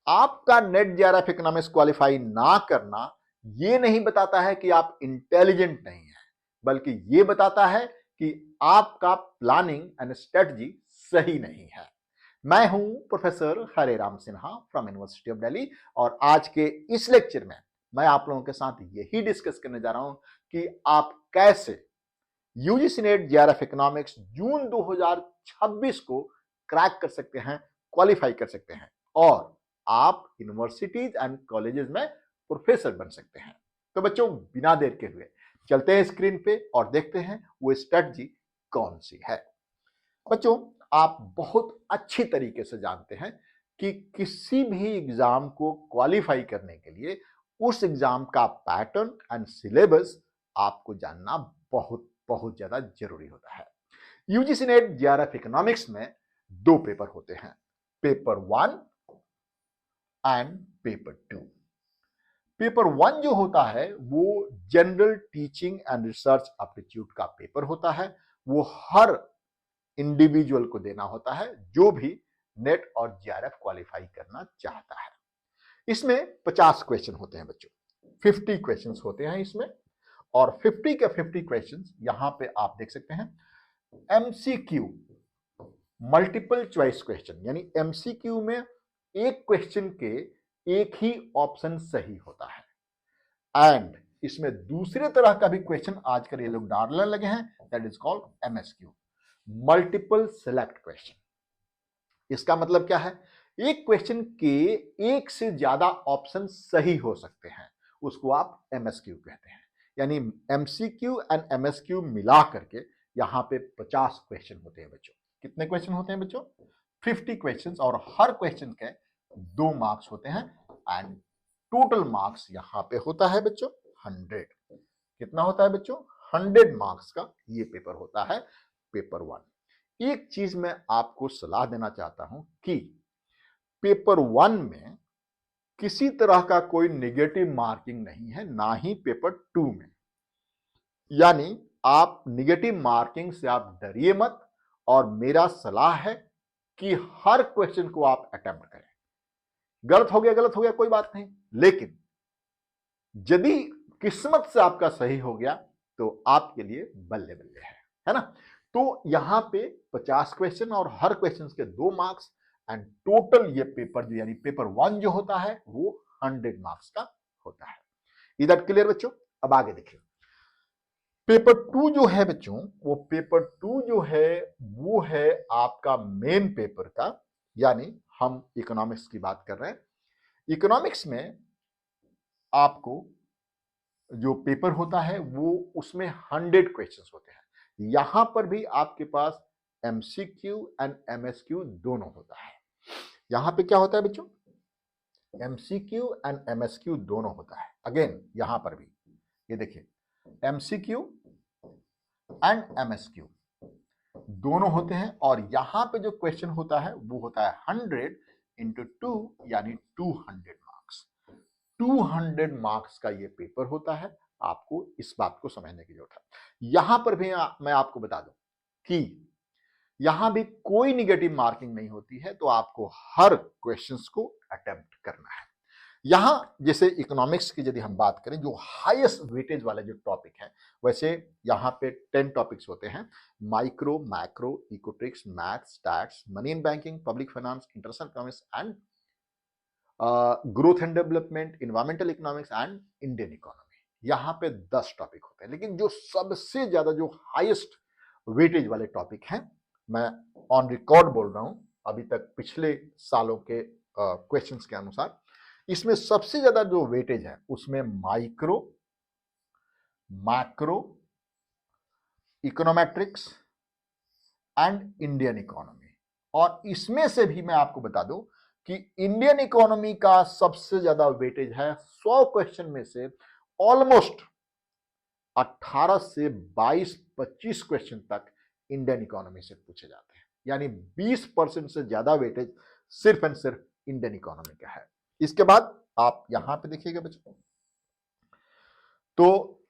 आपका net JRF economics qualify ना करना ये नहीं बताता है कि आप इंटेलिजेंट नहीं हैं, बल्कि ये बताता है कि आपका प्लानिंग एंड स्ट्रेटजी सही नहीं है। मैं हूं professor Hare Ram Sinha from university of Delhi और आज के इस लेक्चर में मैं आप लोगों के साथ यही डिस्कस करने जा रहा हूं कि आप कैसे यूजीसी नेट जेआरएफ इकोनॉमिक्स जून 2026 को क्रैक कर सकते हैं, क्वालिफाई कर सकते हैं और आप यूनिवर्सिटीज एंड कॉलेजेस में प्रोफेसर बन सकते हैं। तो बच्चों, बिना देर के हुए चलते हैं स्क्रीन पे और देखते हैं वो स्ट्रेटजी कौन सी है। बच्चों, आप बहुत अच्छी तरीके से जानते हैं कि किसी भी एग्जाम को क्वालिफाई करने के लिए उस एग्जाम का पैटर्न एंड सिलेबस आपको जानना बहुत बहुत ज्यादा जरूरी होता है। यूजीसी नेट जेआरएफ इकोनॉमिक्स में दो पेपर होते हैं, पेपर 1 एंड पेपर 2। पेपर 1 जो होता है वो general teaching and research aptitude का पेपर होता है। वो हर इंडिविजुअल को देना होता है जो भी नेट और जेआरएफ क्वालिफाई करना चाहता है। इसमें 50 क्वेश्चन होते हैं बच्चों, 50 क्वेश्चंस होते हैं इसमें, और 50 के 50 क्वेश्चंस यहां पे आप देख सकते हैं एमसीक्यू, मल्टीपल चॉइस क्वेश्चन, यानी एमसीक्यू में एक क्वेश्चन के एक ही ऑप्शन सही होता है। एंड इसमें दूसरे तरह का भी क्वेश्चन आजकल ये लोग डालने लगे हैं, that is called MSQ, multiple select question. इसका मतलब क्या है? एक क्वेश्चन के एक से ज्यादा ऑप्शन सही हो सकते हैं, उसको आप एमएसक्यू कहते हैं। यानी एमसीक्यू एंड एमएसक्यू मिला करके यहां पे 50 क्वेश्चन होते हैं बच्चों। कितने क्वेश्चन होते हैं बच्चों? 50 क्वेश्चन, और हर क्वेश्चन के 2 मार्क्स होते हैं एंड टोटल मार्क्स यहां पे होता है बच्चों 100। कितना होता है बच्चों? 100 मार्क्स का ये पेपर होता है, पेपर 1। एक चीज मैं आपको सलाह देना चाहता हूं कि पेपर 1 में किसी तरह का कोई नेगेटिव मार्किंग नहीं है, ना ही पेपर 2 में। यानी आप नेगेटिव मार्किंग से आप डरिए मत, और मेरा सलाह है कि हर क्वेश्चन को आप अटेम्प्ट करें। गलत हो गया कोई बात नहीं, लेकिन यदि किस्मत से आपका सही हो गया तो आपके लिए बल्ले बल्ले है ना। तो यहां पे 50 क्वेश्चन और हर क्वेश्चन के 2 मार्क्स एंड टोटल ये पेपर जो यानी पेपर 1 जो होता है वो 100 मार्क्स का होता है। इधर क्लियर बच्चों? अब आगे देखिए, पेपर 2 जो है बच्चों, वो पेपर 2 जो है वो है आपका मेन पेपर का, यानी हम इकोनॉमिक्स की बात कर रहे हैं। इकोनॉमिक्स में आपको जो पेपर होता है वो उसमें 100 क्वेश्चंस होते हैं। यहां पर भी आपके पास एमसीक्यू एंड एमएसक्यू दोनों होता है। यहां पे क्या होता है बच्चों? एमसीक्यू एंड एमएसक्यू दोनों होता है। अगेन यहां पर भी ये देखिए, एमसीक्यू एंड एमएसक्यू दोनों होते हैं, और यहां पे जो क्वेश्चन होता है वो होता है 100 इंटू 2 यानी 200 मार्क्स। 200 मार्क्स का ये पेपर होता है। आपको इस बात को समझने की जरूरत है। यहां पर भी मैं आपको बता दूं कि यहां भी कोई निगेटिव मार्किंग नहीं होती है, तो आपको हर क्वेश्चंस को अटेम्प्ट करना है। यहां जैसे इकोनॉमिक्स की यदि हम बात करें, जो हाईएस्ट वेटेज वाला जो टॉपिक है, वैसे यहां पे 10 टॉपिक्स होते हैं, micro, macro, econometrics, maths, tax, money in banking, public finance, international economics and growth and development, environmental economics and Indian economy. यहां पे 10 टॉपिक होते हैं, लेकिन जो सबसे ज्यादा जो हाईएस्ट वेटेज वाले टॉपिक हैं, मैं ऑन रिकॉर्ड बोल रहा हूं, अभी तक पिछले सालों के क्वेश्चंस के अनुसार, इसमें सबसे ज्यादा जो वेटेज है उसमें micro, macro, econometrics and Indian economy. और इसमें से भी मैं आपको बता दूं कि इंडियन इकोनॉमी का सबसे ज्यादा वेटेज है। 100 क्वेश्चन में से ऑलमोस्ट 18 से 22-25 क्वेश्चन तक इंडियन इकोनॉमी से पूछे जाते हैं, यानी 20% से ज्यादा वेटेज सिर्फ एंड सिर्फ इंडियन इकोनॉमी का है। इसके बाद आप यहां पे देखिएगा बच्चों, तो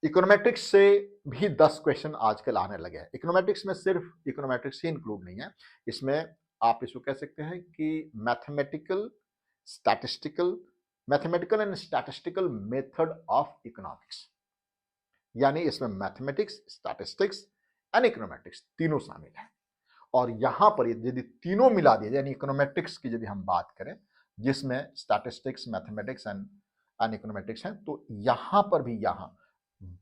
इकोनोमेट्रिक्स से भी 10 क्वेश्चन आजकल आने लगे हैं। इकोनोमेट्रिक्स में सिर्फ इकोनोमेट्रिक्स ही इंक्लूड नहीं है, इसमें आप इसको कह सकते हैं कि mathematical statistical, mathematical and statistical method of economics, यानी इसमें मैथमेटिक्स, स्टैटिस्टिक्स एंड इकोनॉमेटिक्स तीनों शामिल है। और यहां पर यदि तीनों मिला दिए, यानी इकोनॉमेटिक्स की यदि हम बात करें जिसमें स्टैटिस्टिक्स, मैथमेटिक्स एंड इकोनॉमेटिक्स हैं, तो यहां पर भी यहां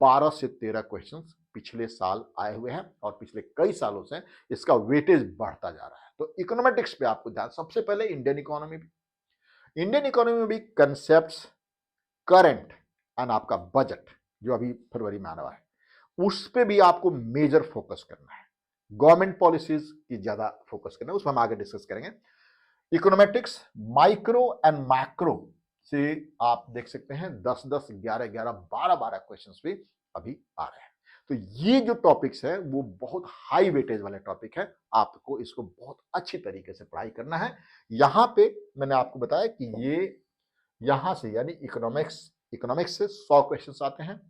12 से 13 क्वेश्चंस पिछले साल आए हुए हैं और पिछले कई सालों से इसका वेटेज बढ़ता जा रहा है। तो इकोनॉमेटिक्स पे आपको ध्यान, सबसे पहले इंडियन इकोनॉमी में भी कंसेप्ट्स, करंट एंड आपका बजट जो अभी फरवरी में आने वाला है, उस पे भी आपको मेजर फोकस करना है। गवर्नमेंट पॉलिसीज की ज्यादा फोकस करना है, उसमें हम आगे डिस्कस करेंगे। इकोनॉमेटिक्स माइक्रो एंड मैक्रो से आप देख सकते हैं 10-10, 11-11, 12-12 क्वेश्चंस भी अभी आ रहे हैं। तो ये जो टॉपिक्स है वो बहुत हाई वेटेज वाले टॉपिक है, आपको इसको बहुत अच्छी तरीके से पढ़ाई करना है। यहां पे मैंने आपको बताया कि ये यहां से यानी इकोनॉमिक्स से 100 क्वेश्चंस आते हैं,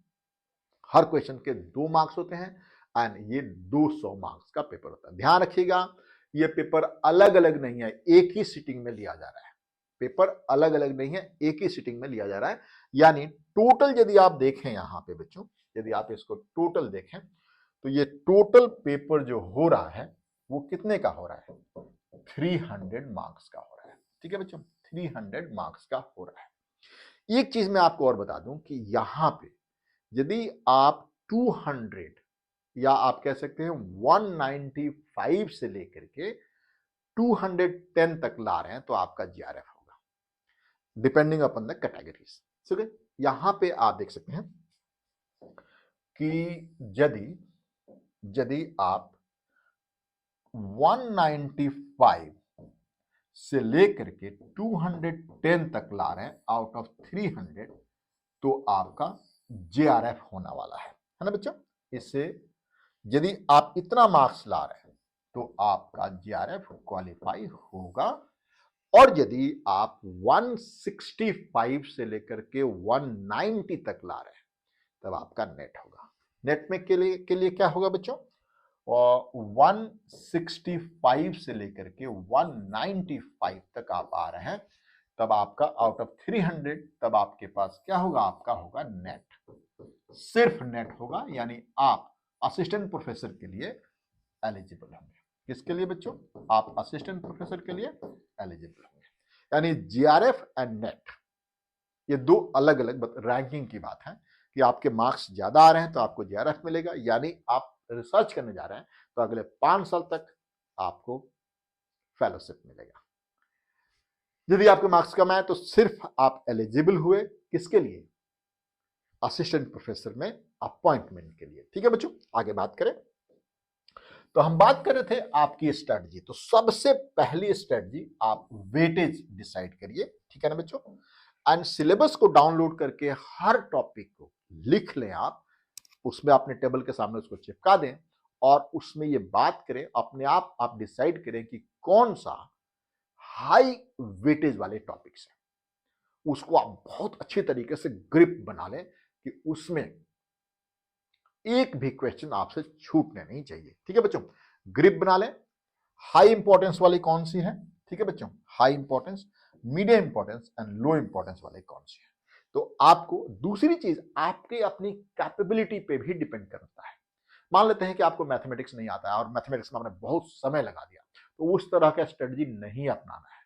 हर क्वेश्चन के 2 मार्क्स होते हैं एंड ये 200 मार्क्स का पेपर होता है। ध्यान रखिएगा, ये पेपर अलग अलग नहीं है, एक ही सिटिंग में लिया जा रहा है। पेपर अलग अलग नहीं है, एक ही सिटिंग में लिया जा रहा है। यानी टोटल यदि आप देखें यहां पे बच्चों, यदि आप इसको टोटल देखें तो ये टोटल पेपर जो हो रहा है वो कितने का हो रहा है? 300 मार्क्स का हो रहा है। ठीक है बच्चों, 300 मार्क्स का हो रहा है। एक चीज मैं आपको और बता दूं कि यहां पे यदि आप 200 या आप कह सकते हैं 195 से लेकर के 210 तक ला रहे हैं तो आपका जीआरएफ होगा, डिपेंडिंग अपॉन द कैटेगरीज। ठीक है, यहां पे आप देख सकते हैं कि यदि आप 195 से लेकर के 210 तक ला रहे हैं आउट ऑफ 300, तो आपका जेआरएफ होने वाला है ना बच्चों। इससे यदि आप इतना मार्क्स ला रहे हैं तो आपका जेआरएफ क्वालिफाई होगा। और यदि आप 165 से लेकर के 190 तक ला रहे हैं तब आपका नेट होगा। नेट में के लिए क्या होगा बच्चों? और 165 से लेकर के 195 तक आप आ रहे हैं तब आपका आउट ऑफ 300, तब आपके पास क्या होगा? आपका होगा नेट, सिर्फ नेट होगा। यानी आप असिस्टेंट प्रोफेसर के लिए एलिजिबल होंगे। किसके लिए बच्चों? आप असिस्टेंट प्रोफेसर के लिए एलिजिबल होंगे। यानी जीआरएफ एंड नेट ये दो अलग अलग रैंकिंग की बात है कि आपके मार्क्स ज्यादा आ रहे हैं तो आपको जीआरएफ मिलेगा, यानी आप रिसर्च करने जा रहे हैं तो अगले 5 साल तक आपको फेलोशिप मिलेगा। यदि आपके मार्क्स कम आए तो सिर्फ आप एलिजिबल हुए किसके लिए? असिस्टेंट प्रोफेसर में अपॉइंटमेंट के लिए। ठीक है बच्चों, आगे बात करें तो हम बात कर रहे थे आपकी स्ट्रेटजी। तो सबसे पहली स्ट्रेटजी आप वेटेज डिसाइड करिए, ठीक है ना बच्चों। एंड सिलेबस को डाउनलोड करके हर टॉपिक को लिख लें आप, उसमें अपने टेबल के सामने उसको चिपका दें और उसमें ये बात करें, अपने आप डिसाइड करें कि कौन सा हाई वेटेज वाले टॉपिक्स हैं, उसको आप बहुत अच्छे तरीके से ग्रिप बना लें कि उसमें एक भी क्वेश्चन आपसे छूटने नहीं चाहिए। ठीक है बच्चों, ग्रिप बना लें। हाई इंपॉर्टेंस वाली कौन सी है? ठीक है बच्चों, high importance, medium importance and low importance वाले कौन सी है। तो आपको दूसरी चीज आपके अपनी कैपेबिलिटी पे भी डिपेंड करता है। मान लेते हैं कि आपको मैथमेटिक्स नहीं आता है और मैथमेटिक्स में आपने बहुत समय लगा दिया, तो उस तरह का स्ट्रेटजी नहीं अपनाना है।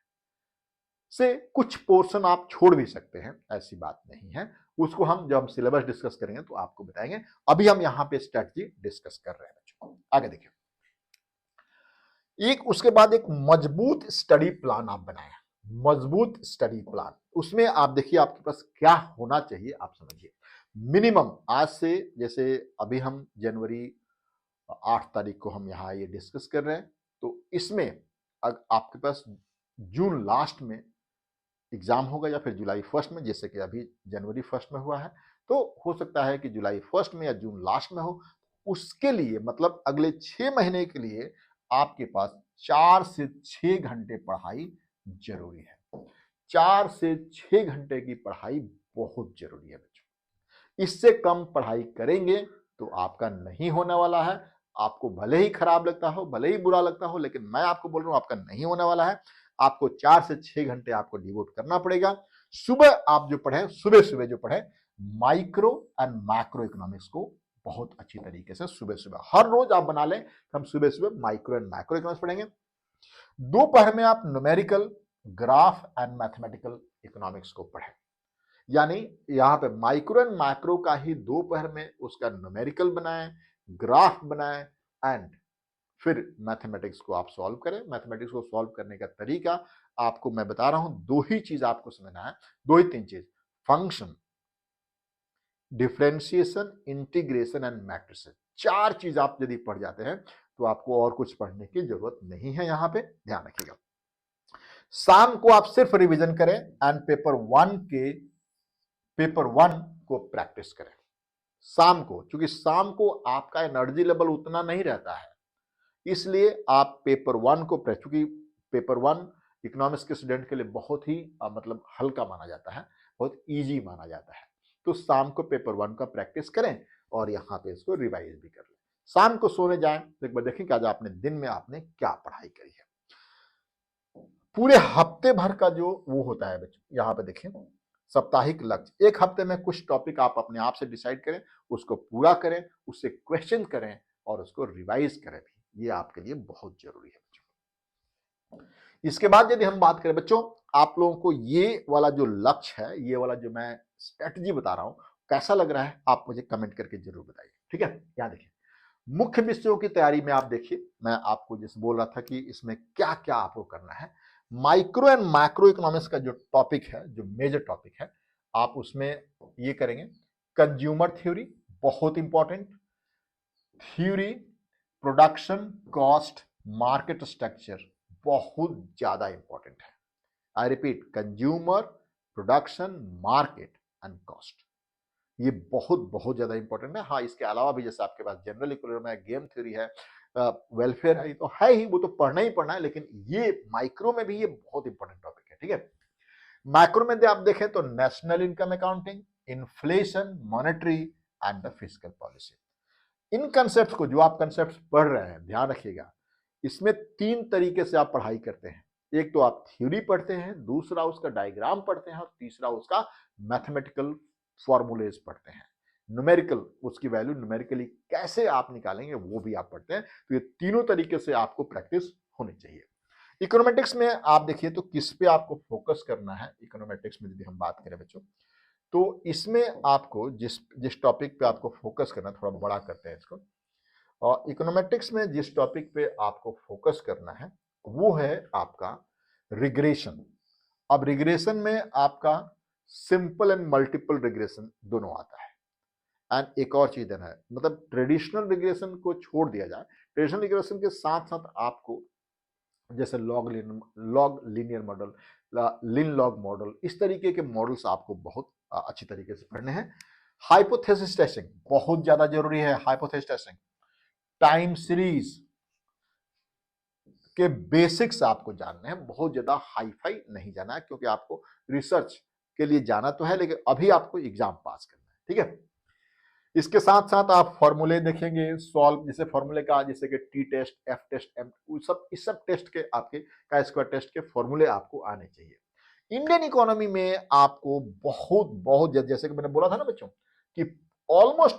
से कुछ पोर्शन आप छोड़ भी सकते हैं, ऐसी बात नहीं है। उसको हम जब सिलेबस डिस्कस करेंगे तो आपको बताएंगे। अभी हम यहां पे स्ट्रेटजी डिस्कस कर रहे हैं बच्चों। आगे देखिए, एक उसके बाद एक मजबूत स्टडी प्लान आप बनाएं। मजबूत स्टडी प्लान, उसमें आप देखिए आपके पास क्या होना चाहिए, आप समझिए। मिनिमम आज से, जैसे अभी हम जनवरी 8 तारीख को हम यहाँ ये डिस्कस कर रहे हैं, तो इसमें आपके पास जून लास्ट में एग्जाम होगा या फिर जुलाई फर्स्ट में, जैसे कि अभी जनवरी फर्स्ट में हुआ है, तो हो सकता है कि जुलाई फर्स्ट में या जून लास्ट में हो। उसके लिए मतलब अगले 6 महीने के लिए आपके पास 4 से 6 घंटे पढ़ाई जरूरी है। 4 से 6 घंटे की पढ़ाई बहुत जरूरी है बच्चों। इससे कम पढ़ाई करेंगे तो आपका नहीं होने वाला है। आपको भले ही खराब लगता हो, भले ही बुरा लगता हो, लेकिन मैं आपको बोल रहा हूं आपका नहीं होने वाला है। आपको 4 से 6 घंटे आपको डिवोट करना पड़ेगा। सुबह आप जो पढ़े, सुबह सुबह जो पढ़े माइक्रो एंड मैक्रो इकोनॉमिक्स को बहुत अच्छी तरीके से सुबह सुबह हर रोज आप बना लें। हम सुबह सुबह माइक्रो एंड मैक्रो इकोनॉमिक्स पढ़ेंगे। दोपहर में आप numerical, graph and mathematical economics को पढ़ें। यानी यहां पे माइक्रो एंड मैक्रो का ही दोपहर में उसका न्यूमेरिकल बनाएं, ग्राफ बनाएं एंड फिर मैथमेटिक्स को आप सॉल्व करें। मैथमेटिक्स को सॉल्व करने का तरीका आपको मैं बता रहा हूं, दो ही चीज आपको समझना है, दो ही तीन चीज, function, differentiation, integration and matrices. चार चीज आप यदि पढ़ जाते हैं तो आपको और कुछ पढ़ने की जरूरत नहीं है। यहां पे ध्यान रखिएगा। शाम को आप सिर्फ रिवीजन करें एंड पेपर वन को प्रैक्टिस करें शाम को, क्योंकि शाम को आपका एनर्जी लेवल उतना नहीं रहता है, इसलिए आप पेपर वन को, क्योंकि पेपर वन इकोनॉमिक्स के स्टूडेंट के लिए बहुत ही मतलब हल्का माना जाता है, बहुत इजी माना जाता है। तो शाम को पेपर वन का प्रैक्टिस करें और यहाँ पे इसको रिवाइज भी कर लें। शाम को सोने जाएं तो एक बार देखें कि आज आपने दिन में आपने क्या पढ़ाई करी है। पूरे हफ्ते भर का जो वो होता है बच्चों, यहाँ पे देखें साप्ताहिक लक्ष्य, एक हफ्ते में कुछ टॉपिक आप अपने आप से डिसाइड करें, उसको पूरा करें, उससे क्वेश्चन करें और उसको रिवाइज करें भी। ये आपके लिए बहुत जरूरी है बच्चों। इसके बाद यदि हम बात करें बच्चों, आप लोगों को ये वाला जो लक्ष्य है, ये वाला जो मैं स्ट्रेटजी बता रहा हूं, कैसा लग रहा है आप मुझे कमेंट करके जरूर बताइए, ठीक है। यहां देखिए मुख्य विषयों की तैयारी में आप देखिए, मैं आपको जैसे बोल रहा था कि इसमें क्या क्या आपको करना है। माइक्रो एंड मैक्रो इकोनॉमिक्स का जो टॉपिक है, जो मेजर टॉपिक है, आप उसमें ये करेंगे। कंज्यूमर थ्योरी बहुत important, theory, production, cost, market structure बहुत ज्यादा इंपॉर्टेंट है। I repeat, consumer, production, market and cost, ये बहुत बहुत ज्यादा इंपॉर्टेंट है। हाँ, इसके अलावा भी जैसे आपके पास जनरल इक्विलिब्रियम है, गेम थ्योरी है, वेलफेयर है, तो है ही, वो तो पढ़ना ही पढ़ना है, लेकिन ये माइक्रो में भी ये बहुत इंपॉर्टेंट टॉपिक है, ठीक है। मैक्रो में आप देखें तो national income accounting, inflation, monetary and the fiscal policy. In concept को, जो आप कंसेप्ट पढ़ रहे हैं, ध्यान रखिएगा, इसमें तीन तरीके से आप पढ़ाई करते हैं। एक तो आप थ्योरी पढ़ते हैं, दूसरा उसका डायग्राम पढ़ते हैं और तीसरा उसका मैथमेटिकल फॉर्मूलेज पढ़ते हैं। न्यूमेरिकल, उसकी वैल्यू न्यूमेरिकली कैसे आप निकालेंगे वो भी आप पढ़ते हैं। तो ये तीनों तरीके से आपको प्रैक्टिस होनी चाहिए। इकोनॉमेटिक्स में आप देखिए तो किस पे आपको फोकस करना है। इकोनॉमेटिक्स में यदि हम बात करें बच्चों, तो इसमें आपको जिस टॉपिक पे आपको फोकस करना, थोड़ा बड़ा करते हैं इसको, और इकोनॉमेटिक्स में जिस टॉपिक पे आपको फोकस करना है वो है आपका रिग्रेशन। अब रिग्रेशन में आपका सिंपल एंड मल्टीपल रिग्रेशन दोनों आता है। एंड एक और चीज देना है, मतलब ट्रेडिशनल रिग्रेशन को छोड़ दिया जाए, ट्रेडिशनल रिग्रेशन के साथ साथ आपको जैसे लॉग लीनियर मॉडल, लिन लॉग मॉडल, इस तरीके के मॉडल्स आपको बहुत अच्छी तरीके से पढ़ने हैं। हाइपोथेसिस टेस्टिंग बहुत ज्यादा जरूरी है। हाइपोथेसिस टेस्टिंग, टाइम सीरीज के बेसिक्स आपको जानने हैं, बहुत ज्यादा हाईफाई नहीं जाना है, क्योंकि आपको रिसर्च के लिए जाना तो है, लेकिन अभी आपको एग्जाम पास करना है, ठीक है। इसके साथ साथ आप फॉर्मूले देखेंगे, सॉल्व, जैसे फॉर्मूले का, जैसे कि T test, F test, M, इस सब टेस्ट के आपके का स्क्वायर टेस्ट के फॉर्मूले आपको आने चाहिए। इंडियन इकोनॉमी में आपको बहुत बहुत, जैसे कि मैंने बोला था ना बच्चों कि ऑलमोस्ट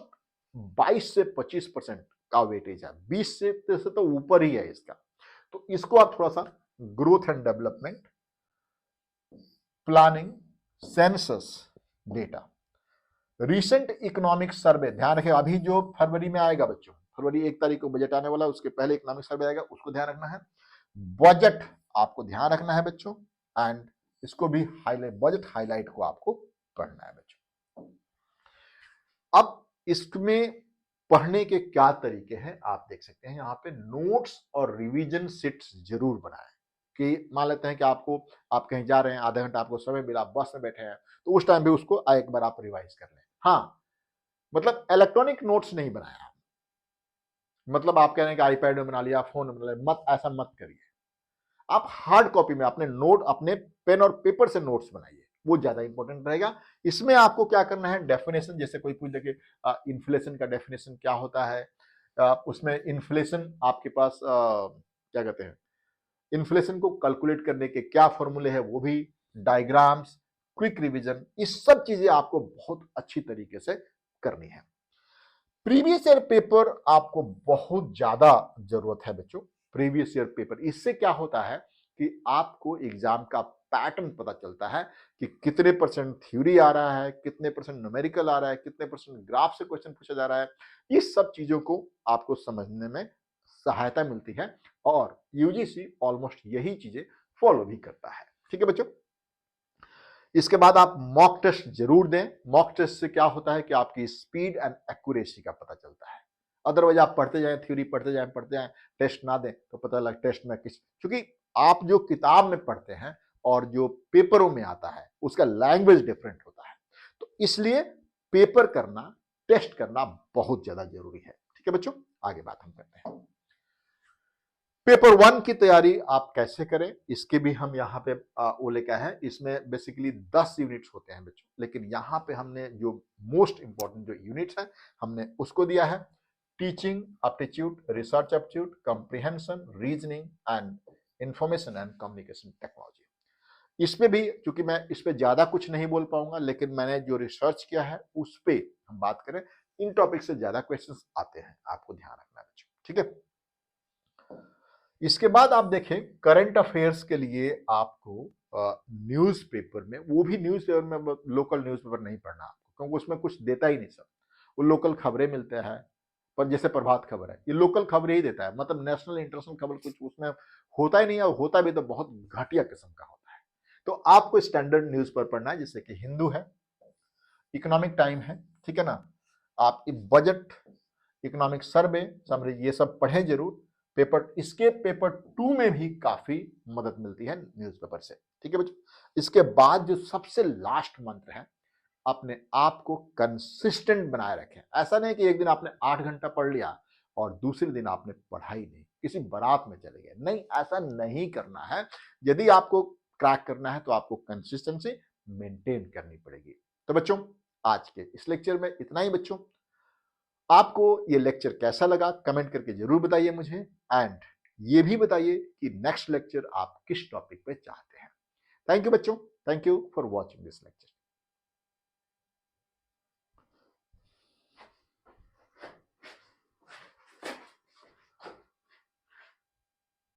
22 से 25% का वेटेज है, 20 से तो ऊपर ही है इसका। तो इसको आप थोड़ा सा growth and development, planning, census data, recent economic survey, ध्यान रखें, अभी जो फरवरी में आएगा बच्चों, फरवरी 1 तारीख को बजट आने वाला है, उसके पहले इकोनॉमिक सर्वे आएगा, उसको ध्यान रखना है। बजट आपको ध्यान रखना है बच्चों, एंड इसको भी हाईलाइट, बजट हाईलाइट को आपको पढ़ना है बच्चों। अब इसमें पढ़ने के क्या तरीके हैं आप देख सकते हैं, यहाँ पे नोट्स और रिवीजन सीट्स जरूर बनाएं। कि मान लेते हैं कि आप कहीं जा रहे हैं, आधा घंटा आपको समय मिला, बस में बैठे हैं, तो उस टाइम भी उसको एक बार आप रिवाइज कर लें। हाँ, मतलब इलेक्ट्रॉनिक नोट्स नहीं बनाया, मतलब आप कह रहे हैं कि आईपैड में बना लिया, फोन में बना लिया, मत, ऐसा मत करिए। आप हार्ड कॉपी में अपने नोट, अपने पेन और पेपर से नोट्स बनाइए, वो ज्यादा इंपॉर्टेंट रहेगा। इसमें आपको क्या करना है, डेफिनेशन, जैसे कोई पूछ दे कि इन्फ्लेशन का डेफिनेशन क्या होता है, उसमें इन्फ्लेशन आपके पास क्या कहते हैं, इन्फ्लेशन को कैलकुलेट करने के क्या फॉर्मूले हैं वो भी, डायग्राम्स, क्विक रिवीजन, ये सब चीजें आपको बहुत अच्छी तरीके से करनी है। प्रीवियस ईयर पेपर आपको बहुत ज्यादा जरूरत है बच्चों। प्रीवियस ईयर पेपर, इससे क्या होता है कि आपको एग्जाम का पैटर्न पता चलता है कि कितने परसेंट थ्योरी आ रहा है, कितने परसेंट न्यूमेरिकल आ रहा है, कितने परसेंट ग्राफ से क्वेश्चन पूछा जा रहा है। इस सब चीजों को आपको समझने में सहायता मिलती है और यूजीसी ऑलमोस्ट यही चीजें फॉलो भी करता है। ठीक है बच्चों, इसके बाद आप मॉक टेस्ट जरूर दें। मॉक टेस्ट से क्या होता है कि आपकी स्पीड एंड एक्यूरेसी का पता चलता है। अदरवाइज आप पढ़ते जाएं, थ्योरी पढ़ते जाएं, टेस्ट ना दें तो पता लग टेस्ट में किस, क्योंकि आप जो किताब में पढ़ते हैं और जो पेपरों में आता है उसका लैंग्वेज डिफरेंट होता है, तो इसलिए पेपर करना, टेस्ट करना बहुत ज्यादा जरूरी है। ठीक है बच्चों, आगे बात हम करते हैं। पेपर 1 की तैयारी आप कैसे करें, इसके भी हम यहाँ पे वो लेकर है। इसमें बेसिकली 10 यूनिट्स होते हैं बच्चों, लेकिन यहाँ पे हमने जो मोस्ट इंपॉर्टेंट जो यूनिट्स हैं हमने उसको दिया है। Teaching aptitude, research aptitude, comprehension, reasoning and information and communication technology. इसमें भी चूंकि मैं इस पे ज्यादा कुछ नहीं बोल पाऊंगा, लेकिन मैंने जो रिसर्च किया है उस पे हम बात करें, इन टॉपिक से ज्यादा क्वेश्चंस आते हैं, आपको ध्यान रखना है बच्चों। ठीक है, इसके बाद आप देखें करंट अफेयर्स के लिए आपको न्यूज़पेपर में, वो भी न्यूज़पेपर में लोकल न्यूज़पेपर नहीं पढ़ना आपको, क्योंकि उसमें कुछ देता ही नहीं सब। वो लोकल खबरें मिलते हैं, पर जैसे प्रभात खबर है ये लोकल खबरें ही देता है, मतलब नेशनल इंटरनेशनल खबर कुछ उसमें होता ही नहीं है, और होता भी तो बहुत घटिया किस्म का होता है। तो आपको स्टैंडर्ड न्यूज़पेपर पढ़ना है, जैसे कि हिंदू है, इकोनॉमिक टाइम है, ठीक है ना, आप बजट, इकोनॉमिक सर्वे, समरी, ये सब पढ़ें जरूर। पेपर, इसके पेपर 2 में भी काफी मदद मिलती है न्यूज़पेपर से। ठीक है बच्चों, इसके बाद जो सबसे लास्ट मंत्र है, अपने आप को कंसिस्टेंट बनाए रखें। ऐसा नहीं कि एक दिन आपने 8 घंटा पढ़ लिया और दूसरे दिन आपने पढ़ाई नहीं, किसी बारात में चले गए, नहीं, ऐसा नहीं करना है। यदि आपको क्रैक करना है तो आपको कंसिस्टेंसी मेंटेन करनी पड़ेगी। तो बच्चों, आज के इस लेक्चर में इतना ही बच्चों। आपको ये लेक्चर कैसा लगा कमेंट करके जरूर बताइए मुझे, एंड ये भी बताइए कि नेक्स्ट लेक्चर आप किस टॉपिक पे चाहते हैं। थैंक यू बच्चों, thank you for watching this lecture.